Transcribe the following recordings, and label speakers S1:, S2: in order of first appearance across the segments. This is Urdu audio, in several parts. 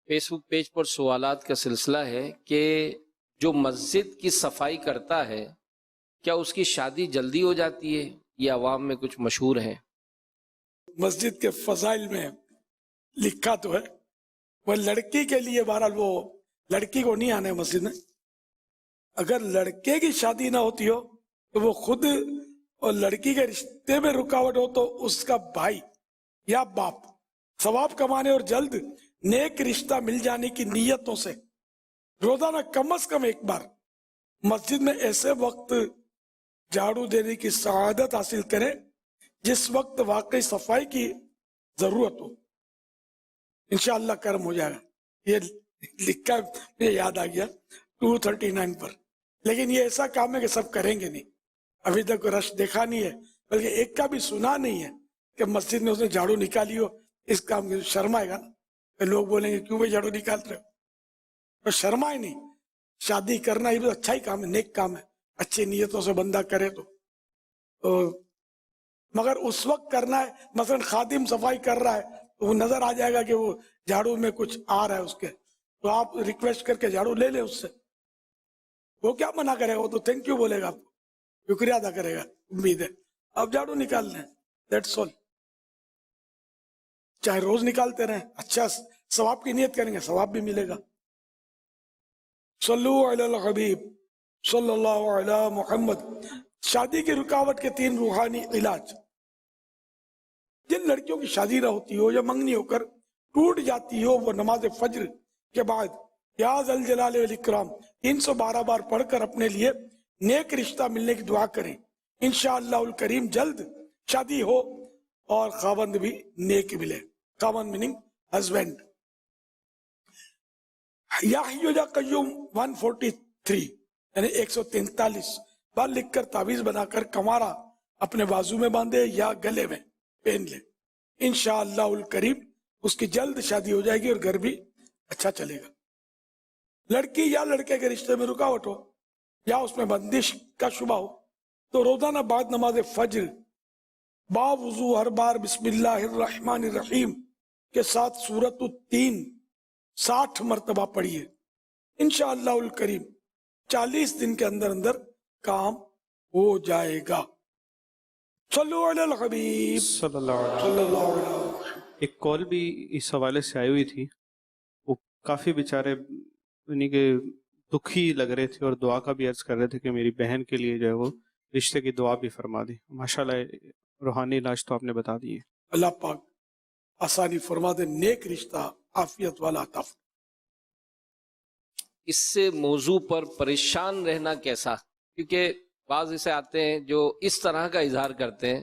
S1: فیس بک پیج پر سوالات کا سلسلہ ہے کہ جو مسجد کی صفائی کرتا ہے کیا اس کی شادی جلدی ہو جاتی ہے؟ یہ عوام میں کچھ مشہور ہے۔
S2: مسجد کے فضائل میں لکھا تو ہے، وہ لڑکی کے لیے بہرحال وہ لڑکی کو نہیں آنا ہے مسجد میں۔ اگر لڑکے کی شادی نہ ہوتی ہو تو وہ خود اور لڑکی کے رشتے میں رکاوٹ ہو تو اس کا بھائی یا باپ ثواب کمانے اور جلد نیک رشتہ مل جانے کی نیتوں سے روزانہ کم از کم ایک بار مسجد میں ایسے وقت جھاڑو دینے کی سعادت حاصل کرے جس وقت واقعی صفائی کی ضرورت ہو۔ انشاءاللہ کرم ہو جائے گا۔ یہ لکھا مجھے یاد آ گیا 239 پر، لیکن یہ ایسا کام ہے کہ سب کریں گے نہیں۔ ابھی تک رش دیکھا نہیں ہے، بلکہ ایک کا بھی سنا نہیں ہے کہ مسجد میں اس نے جھاڑو نکالی ہو۔ اس کام کی شرمائے گا نا کہ لوگ بولیں گے کیوں بھائی جھاڑو نکال رہے ہو، تو شرمائے نہیں۔ شادی کرنا ہی اچھا ہی کام ہے، نیک کام ہے، اچھی نیتوں سے بندہ کرے تو مگر اس وقت کرنا ہے۔ مثلا خادم صفائی کر رہا ہے تو وہ نظر آ جائے گا کہ وہ جھاڑو میں کچھ آ رہا ہے اس کے، تو آپ ریکویسٹ کر کے جھاڑو لے لیں اس سے۔ وہ کیا منع کرے گا، وہ تو تھینک یو بولے گا، آپ کو شکریہ ادا کرے گا، امید ہے۔ آپ جھاڑو نکال لیں، دیٹس آل۔ چاہے روز نکالتے رہیں، اچھا ثواب کی نیت کریں گے ثواب بھی ملے گا۔ صلو علی الحبیب صلی اللہ علی محمد۔ شادی کی رکاوٹ کے 3 روحانی علاج۔ جن لڑکیوں کی شادی نہ ہوتی ہو یا منگنی ہو کر ٹوٹ جاتی ہو، وہ نماز فجر کے بعد یا ذا الجلال والاکرام 312 بار پڑھ کر اپنے لیے نیک رشتہ ملنے کی دعا کریں۔ انشاءاللہ الکریم جلد شادی ہو اور خاوند بھی نیک ملے۔ خاوند میننگ ہسبینڈ۔ یا حی یا قیوم 143 یعنی 143 بار لکھ کر تعویذ بنا کر کمارا اپنے بازو میں باندھے یا گلے میں پہن لے۔ انشاءاللہ الکریم اس کی جلد شادی ہو جائے گی اور گھر بھی اچھا چلے گا۔ لڑکی یا لڑکے کے رشتے میں رکاوٹ ہو یا اس میں بندش کا شبہ ہو تو روزانہ بعد نماز فجر با وضو ہر بار بسم اللہ الرحمن الرحیم کے ساتھ سورۃ التین 60 مرتبہ پڑھیے۔ انشاءاللہ الکریم 40 دن کے اندر اندر کام ہو جائے گا۔ صلو علی الحبیب
S3: صلی اللہ علیہ
S2: صلی
S3: وسلم۔
S2: اللہ علیہ وسلم۔
S3: ایک کال بھی اس حوالے سے آئی ہوئی تھی، وہ کافی بیچارے یعنی کہ دکھی لگ رہے تھے اور دعا کا بھی عرض کر رہے تھے کہ میری بہن کے لیے جو ہے وہ رشتے کی دعا بھی فرما دی۔ ماشاءاللہ روحانی علاج تو آپ نے بتا دیے۔
S2: اللہ پاک آسانی فرما دے، نیک رشتہ عافیت والا عطا فرما۔
S1: اس سے موضوع پر پریشان رہنا کیسا؟ کیونکہ بعض ایسے آتے ہیں جو اس طرح کا اظہار کرتے ہیں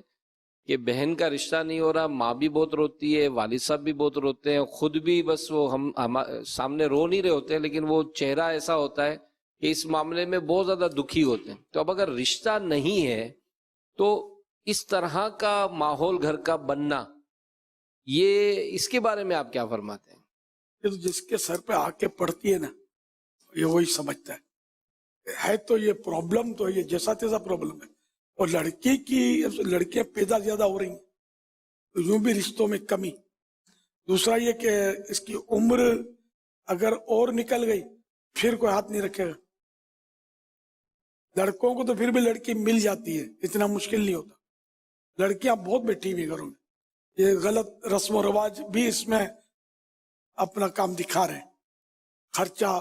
S1: کہ بہن کا رشتہ نہیں ہو رہا، ماں بھی بہت روتی ہے، والد صاحب بھی بہت روتے ہیں، خود بھی بس وہ ہم سامنے رو نہیں رہے ہوتے ہیں لیکن وہ چہرہ ایسا ہوتا ہے کہ اس معاملے میں بہت زیادہ دکھی ہوتے ہیں۔ تو اب اگر رشتہ نہیں ہے تو اس طرح کا ماحول گھر کا بننا، یہ اس کے بارے میں آپ کیا فرماتے ہیں؟
S2: یہ تو جس کے سر پہ آ کے پڑتی ہے نا، یہ وہی سمجھتا ہے تو یہ پرابلم تو یہ جیسا تیسا پرابلم ہے۔ اور لڑکی کی لڑکیاں پیدا زیادہ ہو رہی ہیں تو یوں بھی رشتوں میں کمی۔ دوسرا یہ کہ اس کی عمر اگر اور نکل گئی پھر کوئی ہاتھ نہیں رکھے گا۔ لڑکوں کو تو پھر بھی لڑکی مل جاتی ہے، اتنا مشکل نہیں ہوتا۔ لڑکیاں بہت بیٹھی ہوئی گھروں میں، یہ غلط رسم و رواج بھی اس میں اپنا کام دکھا رہے ہیں۔ خرچہ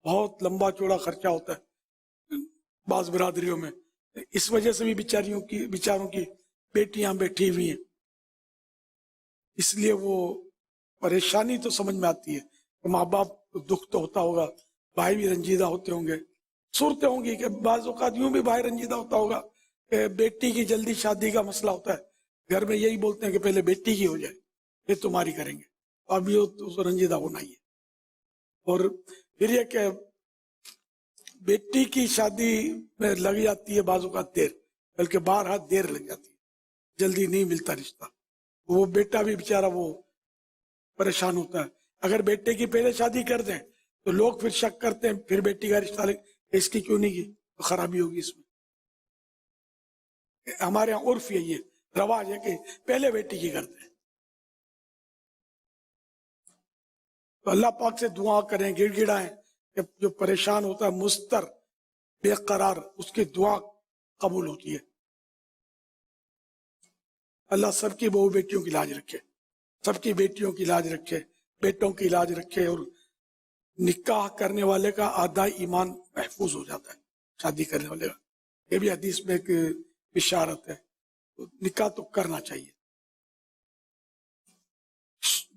S2: بہت لمبا چوڑا خرچہ ہوتا ہے بعض برادریوں میں، اس وجہ سے بھی بیچاروں کی بیٹیاں بیٹھی ہوئی ہیں۔ اس لیے وہ پریشانی تو سمجھ میں آتی ہے، ماں باپ کو دکھ تو ہوتا ہوگا، بھائی بھی رنجیدہ ہوتے ہوں گے، صورتیں ہوں گی کہ بعض اوقات یوں بھی بھائی رنجیدہ ہوتا ہوگا کہ بیٹی کی جلدی شادی کا مسئلہ ہوتا ہے، گھر میں یہی بولتے ہیں کہ پہلے بیٹی کی ہو جائے پھر تمہاری کریں گے، اب یہ رنجیدہ ہونا ہی ہے۔ اور پھر یہ کہ بیٹی کی شادی میں لگ جاتی ہے بعض اوقات دیر، بلکہ بارہا دیر لگ جاتی ہے، جلدی نہیں ملتا رشتہ۔ وہ بیٹا بھی بیچارہ وہ پریشان ہوتا ہے۔ اگر بیٹے کی پہلے شادی کر دیں تو لوگ پھر شک کرتے ہیں، پھر بیٹی کا رشتہ اس کی کیوں نہیں کی، تو خرابی ہوگی اس میں۔ ہمارے یہاں عرف یہی ہے، رواج ہے کہ پہلے بیٹی کی کرتے ہیں۔ تو اللہ پاک سے دعا کریں, گڑ گڑائیں کہ جو پریشان ہوتا ہے, مضطر, بے قرار, اس کی دعا قبول ہوتی ہے. اللہ سب کی بہو بیٹیوں کی لاج رکھے, سب کی بیٹیوں کی لاج رکھے, بیٹوں کی لاج رکھے, اور نکاح کرنے والے کا آدھا ایمان محفوظ ہو جاتا ہے شادی کرنے والے کا. یہ بھی حدیث میں ایک بشارت ہے. تو نکاح تو کرنا چاہیے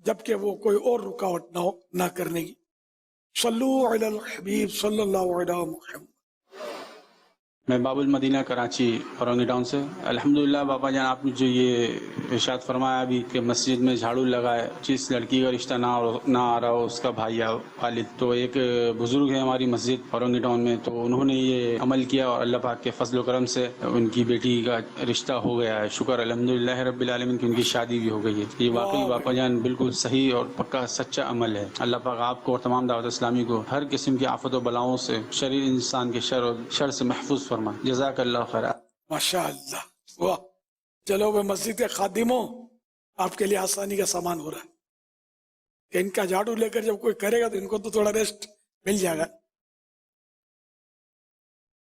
S2: جبکہ وہ کوئی اور رکاوٹ نہ ہو نہ کرنے کی. صلو علی الحبیب صلی اللہ علیہ محمد.
S4: میں باب المدینہ کراچی اورنگی ٹاؤن سے. الحمدللہ باپا جان, آپ نے جو یہ ارشاد فرمایا ابھی کہ مسجد میں جھاڑو لگائے, جس لڑکی کا رشتہ نہ آ رہا ہو اس کا بھائی یا والد, تو ایک بزرگ ہے ہماری مسجد اورنگی ٹاؤن میں, تو انہوں نے یہ عمل کیا اور اللہ پاک کے فضل و کرم سے ان کی بیٹی کا رشتہ ہو گیا ہے. شکر الحمدللہ رب العالمین کی ان کی شادی بھی ہو گئی ہے. یہ واقعی باپا جان بالکل صحیح اور پکا سچا عمل ہے. اللہ پاک آپ کو اور تمام دعوت اسلامی کو ہر قسم کی آفت و بلاؤں سے, شریر انسان کے شر سے محفوظ فرمائے. جزاک اللہ خیر.
S2: ماشاء اللہ, واہ. چلو وہ مسجد کے خادموں, آپ کے لیے آسانی کا سامان ہو رہا ہے کہ ان کا جھاڑو لے کر جب کوئی کرے گا تو ان کو تو تھوڑا ریسٹ مل جائے گا.